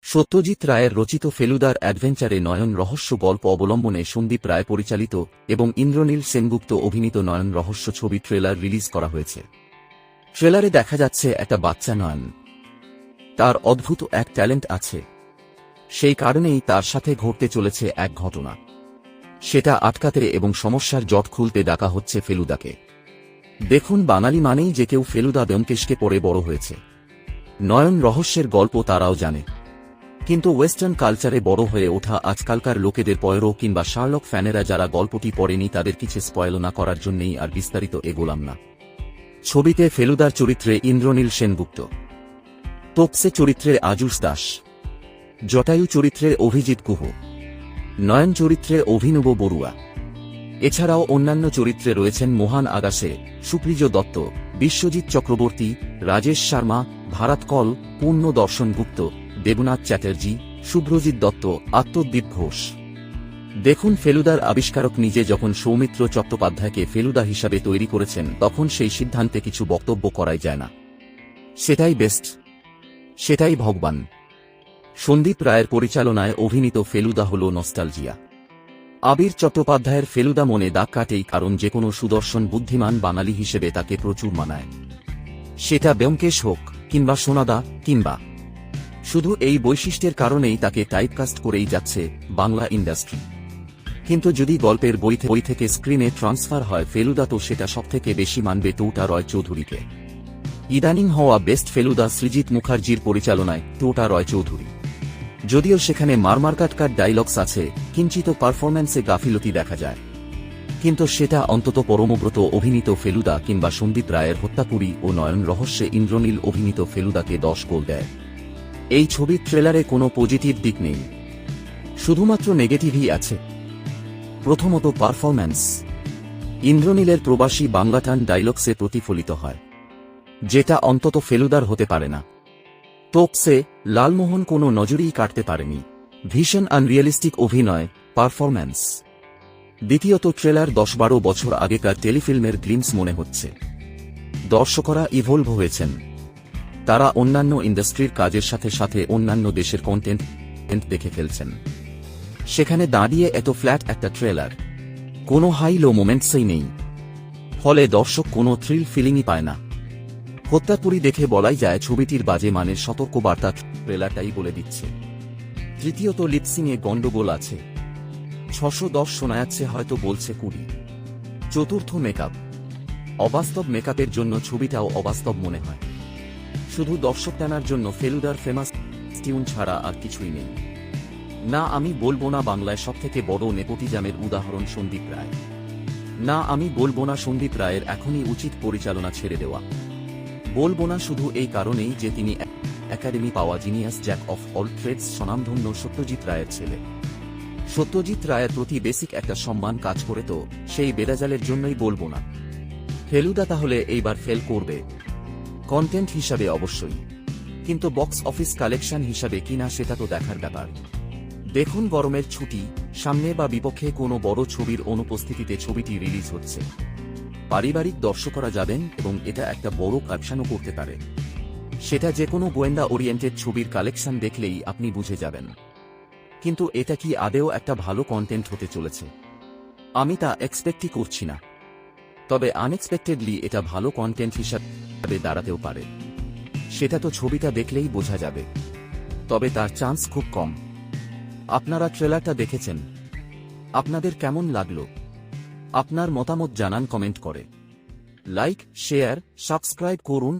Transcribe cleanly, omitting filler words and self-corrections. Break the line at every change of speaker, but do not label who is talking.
সত্যজিৎ রায়ের রচিত ফেলুদার অ্যাডভেঞ্চারে নয়ন রহস্য গল্প অবলম্বনে সন্দীপ রায় পরিচালিত এবং ইন্দ্রনীল সেনগুপ্ত অভিনীত নয়ন রহস্য ছবি ট্রেলার রিলিজ করা হয়েছে। ট্রেলারে দেখা যাচ্ছে একটা বাচ্চা নয়ন। তার অদ্ভুত এক ট্যালেন্ট আছে, সেই কারণেই তার সাথে ঘটতে চলেছে এক ঘটনা। সেটা আটকাতে এবং সমস্যার জট খুলতে ডাকা হচ্ছে ফেলুদাকে। দেখুন, বাঙালি মানেই যে কেউ ফেলুদা ব্যোমকেশকে পড়ে বড় হয়েছে। নয়ন রহস্যের গল্প তারাও জানে, কিন্তু ওয়েস্টার্ন কালচারে বড় হয়ে ওঠা আজকালকার লোকেদের পয়েরো কিংবা শার্লক ফ্যানেরা যারা গল্পটি পড়েনি তাদের কিছু স্পয়েল না করার জন্যেই আর বিস্তারিত এগোলাম না। ছবিতে ফেলুদার চরিত্রে ইন্দ্রনীল সেনগুপ্ত, তোপসে চরিত্রে আজুস দাস, জটায়ু চরিত্রে অভিজিৎ গুহ, নয়ন চরিত্রে অভিনব বড়ুয়া। এছাড়াও অন্যান্য চরিত্রে রয়েছেন মোহন আগাশে, সুপ্রিজ দত্ত, বিশ্বজিৎ চক্রবর্তী, রাজেশ শর্মা, ভারত কল, পূর্ণ দর্শন গুপ্ত, দেবনাথ চ্যাটার্জি, শুভ্রজিৎ দত্ত, আত্মদ্বীপ ঘোষ। দেখুন, ফেলুদার আবিষ্কারক নিজে যখন সৌমিত্র চট্টোপাধ্যায়কে ফেলুদা হিসাবে তৈরি করেছেন তখন সেই সিদ্ধান্তে কিছু বক্তব্য করাই যায় না। সেটাই বেস্ট, সেটাই ভগবান। সন্দীপ রায়ের পরিচালনায় অভিনীত ফেলুদা হল নস্টালজিয়া। আবির চট্টোপাধ্যায়ের ফেলুদা মনে দাগ কাটেই, কারণ যেকোনো সুদর্শন বুদ্ধিমান বাঙালি হিসেবে তাকে প্রচুর মানায়। সেটা ব্যোমকেশ হোক কিংবা সোনাদা কিংবা শুধু এই বৈশিষ্ট্যের কারণেই তাকে টাইপকাস্ট করেই যাচ্ছে বাংলা ইন্ডাস্ট্রি। কিন্তু যদি গল্পের বই থেকে স্ক্রিনে ট্রান্সফার হয় ফেলুদা, তো সেটা সবথেকে বেশি মানবে টোটা রয় চৌধুরীকে। ইদানিং হওয়া বেস্ট ফেলুদা সৃজিত মুখার্জির পরিচালনায় টোটা রয় চৌধুরী। যদিও সেখানে মারমারকাটকাট ডায়লগস আছে, কিঞ্চিত পারফরম্যান্সে গাফিলতি দেখা যায়, কিন্তু সেটা অন্তত পরমব্রত অভিনীত ফেলুদা কিংবা সন্দীপ রায়ের হত্যাপুরী ও নয়ন রহস্যে ইন্দ্রনীল অভিনীত ফেলুদাকে 10 গোল দেয়। এই ছবির ট্রেলারে কোনো পজিটিভ দিক নেই, শুধুমাত্র নেগেটিভই আছে। প্রথমত পারফরম্যান্স। ইন্দ্রনীলের প্রবাসী বাংলাটান ডায়লগসে প্রতিফলিত হয়, যেটা অন্তত ফেলুদার হতে পারে না। তোপসে লালমোহন কোনো নজরেই কাটতে পারেনি। ভীষণ আনরিয়ালিস্টিক অভিনয়, পারফরম্যান্স। দ্বিতীয়ত ট্রেলার 10-12 বছর আগেকার টেলিফিল্মের গ্লিমস মনে হচ্ছে। দর্শকরা ইভলভ হয়েছেন, তারা অন্যান্য ইন্ডাস্ট্রির কাজের সাথে সাথে অন্যান্য দেশের কন্টেন্ট দেখে ফেলছেন। সেখানে দাঁড়িয়ে এত ফ্ল্যাট একটা ট্রেলার, কোনো হাই লো মোমেন্টসই নেই, ফলে দর্শক কোনো থ্রিল ফিলিংই পায় না। হত্যাপুরী দেখে বলাই যায় ছবিটির বাজে মানের সতর্কবার্তা ট্রেলারটাই বলে দিচ্ছে। তৃতীয়ত লিপসিংয়ে গন্ডগোল আছে, 610 শোনা যাচ্ছে, হয়তো বলছে 20। চতুর্থ মেকআপ। অবাস্তব মেকআপের জন্য ছবিটাও অবাস্তব মনে হয়। শুধু দর্শক টানার জন্য ফেলুদার ফেমাস টিউন ছাড়া আর কিছুই নেই। না, আমি বলবো না বাংলায় সবথেকে বড় নেপোটিজমের উদাহরণ সন্দীপ রায়। না, আমি বলবো না সন্দীপ রায়ের এখনই উচিত পরিচালনা ছেড়ে দেওয়া। বলবো না শুধু এই কারণেই যে তিনি একাডেমি পাওয়া genius jack of all trades স্বনামধন্য সত্যজিৎ রায়ের ছেলে। সত্যজিৎ রায়ের প্রতি বেসিক একটা সম্মান কাজ করে, তো সেই বেড়াজালের জন্যই বলবো না। ফেলুদা তাহলে এইবার ফেল করবে কন্টেন্ট হিসাবে অবশ্যই, কিন্তু বক্স অফিস কালেকশন হিসাবে কিনা সেটা তো দেখার ব্যাপার। দেখুন, গরমের ছুটি সামনে বা বিপক্ষে কোনো বড় ছবির অনুপস্থিতিতে ছবিটি রিলিজ হচ্ছে। পারিবারিক দর্শকরা যাবেন এবং এটা একটা বড় কালেকশনও করতে পারে। সেটা যে কোনো গোয়েন্দা ওরিয়েন্টেড ছবির কালেকশন দেখলেই আপনি বুঝে যাবেন। কিন্তু এটা কি আদেও একটা ভালো কন্টেন্ট হতে চলেছে? আমি তা এক্সপেক্টই করছি না। তবে আনএক্সপেক্টেডলি এটা ভালো কন্টেন্ট হিসাবে দাঁড়াতেও পারে, সেটা তো ছবিটা দেখলেই বোঝা যাবে। তবে তার চান্স খুব কম। আপনারা ট্রেলারটা দেখেছেন, আপনাদের কেমন লাগলো? আপনার মতামত জানান কমেন্ট করে। লাইক, শেয়ার, সাবস্ক্রাইব করুন